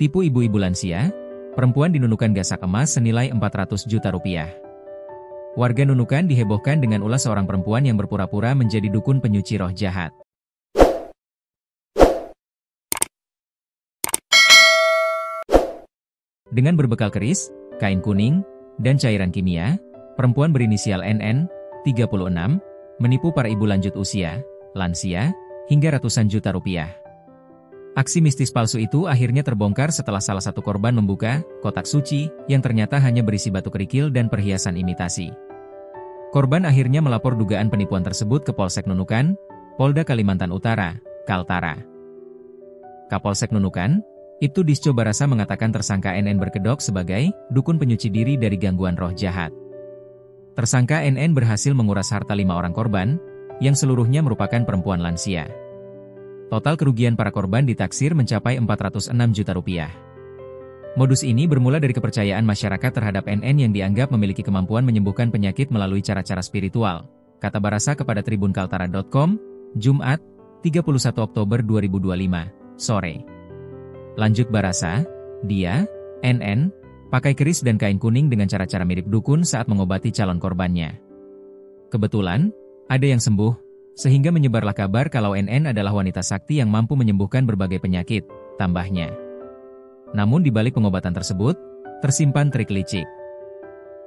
Tipu ibu-ibu lansia, perempuan dinunukan gasak emas senilai 400 juta rupiah. Warga Nunukan dihebohkan dengan ulas seorang perempuan yang berpura-pura menjadi dukun penyuci roh jahat. Dengan berbekal keris, kain kuning, dan cairan kimia, perempuan berinisial NN, 36, menipu para ibu lanjut usia, lansia, hingga ratusan juta rupiah. Aksi mistis palsu itu akhirnya terbongkar setelah salah satu korban membuka kotak suci yang ternyata hanya berisi batu kerikil dan perhiasan imitasi. Korban akhirnya melapor dugaan penipuan tersebut ke Polsek Nunukan, Polda Kalimantan Utara, Kaltara. Kapolsek Nunukan, Ibtu Disco Barasa mengatakan tersangka NN berkedok sebagai dukun penyuci diri dari gangguan roh jahat. Tersangka NN berhasil menguras harta 5 orang korban, yang seluruhnya merupakan perempuan lansia. Total kerugian para korban ditaksir mencapai 406 juta rupiah. Modus ini bermula dari kepercayaan masyarakat terhadap NN yang dianggap memiliki kemampuan menyembuhkan penyakit melalui cara-cara spiritual, kata Barasa kepada tribunkaltara.com, Jumat, 31 Oktober 2025, sore. Lanjut Barasa, dia, NN, pakai keris dan kain kuning dengan cara-cara mirip dukun saat mengobati calon korbannya. Kebetulan, ada yang sembuh, sehingga menyebarlah kabar kalau NN adalah wanita sakti yang mampu menyembuhkan berbagai penyakit, tambahnya. Namun di balik pengobatan tersebut, tersimpan trik licik.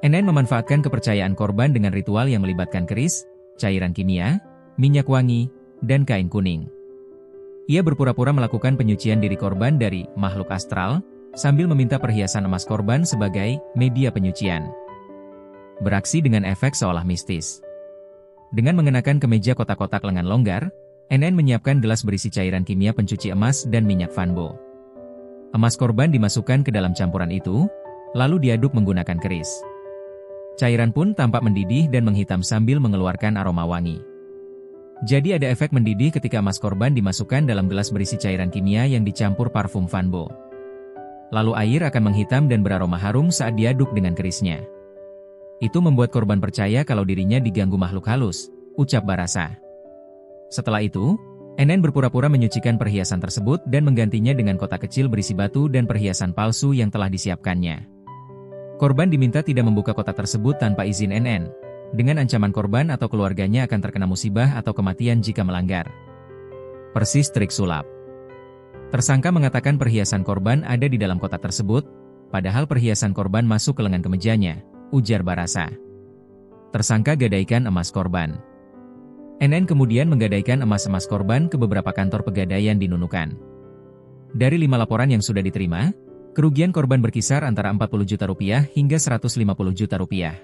NN memanfaatkan kepercayaan korban dengan ritual yang melibatkan keris, cairan kimia, minyak wangi, dan kain kuning. Ia berpura-pura melakukan penyucian diri korban dari makhluk astral, sambil meminta perhiasan emas korban sebagai media penyucian. Beraksi dengan efek seolah mistis. Dengan mengenakan kemeja kotak-kotak lengan longgar, NN menyiapkan gelas berisi cairan kimia pencuci emas dan minyak fanbo. Emas korban dimasukkan ke dalam campuran itu, lalu diaduk menggunakan keris. Cairan pun tampak mendidih dan menghitam sambil mengeluarkan aroma wangi. Jadi ada efek mendidih ketika emas korban dimasukkan dalam gelas berisi cairan kimia yang dicampur parfum fanbo. Lalu air akan menghitam dan beraroma harum saat diaduk dengan kerisnya. Itu membuat korban percaya kalau dirinya diganggu makhluk halus, ucap Barasa. Setelah itu, NN berpura-pura menyucikan perhiasan tersebut dan menggantinya dengan kotak kecil berisi batu dan perhiasan palsu yang telah disiapkannya. Korban diminta tidak membuka kotak tersebut tanpa izin NN, dengan ancaman korban atau keluarganya akan terkena musibah atau kematian jika melanggar. Persis trik sulap. Tersangka mengatakan perhiasan korban ada di dalam kotak tersebut, padahal perhiasan korban masuk ke lengan kemejanya, ujar Barasa. Tersangka gadaikan emas korban. NN kemudian menggadaikan emas-emas korban ke beberapa kantor pegadaian di Nunukan. Dari 5 laporan yang sudah diterima, kerugian korban berkisar antara 40 juta rupiah hingga 150 juta rupiah.